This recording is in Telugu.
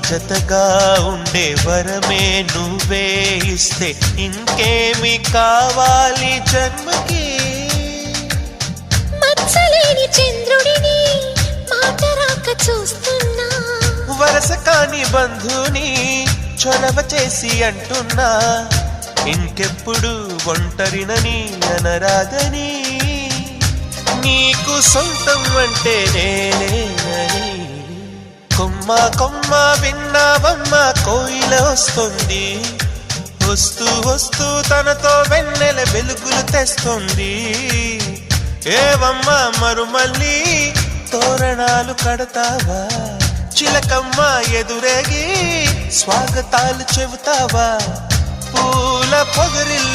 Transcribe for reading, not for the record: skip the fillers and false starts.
జతగా ఉండే వరమే నువ్వే ఇస్తే ఇంకేమి కావాలి జన్మకి. మచ్చలేని చంద్రుడిని మాట రాక చూస్తున్నా, వరస కాని బంధుని చొరవ చేసి అంటున్నా, ఇంకెప్పుడు ఒంటరినని అనరాదని, నీకు సొంతం అంటే నేనేనని. కొమ్మ కొమ్మ విన్నావమ్మ కోయిల వస్తుంది, వస్తూ వస్తూ తనతో వెన్నెల వెలుగులు తెస్తుంది. ఏవమ్మ మరుమల్లి తోరణాలు కడతావా, చిలకమ్మ ఎదురేగి స్వాగతాలు చెబుతావా, పూల పొగరిల్లు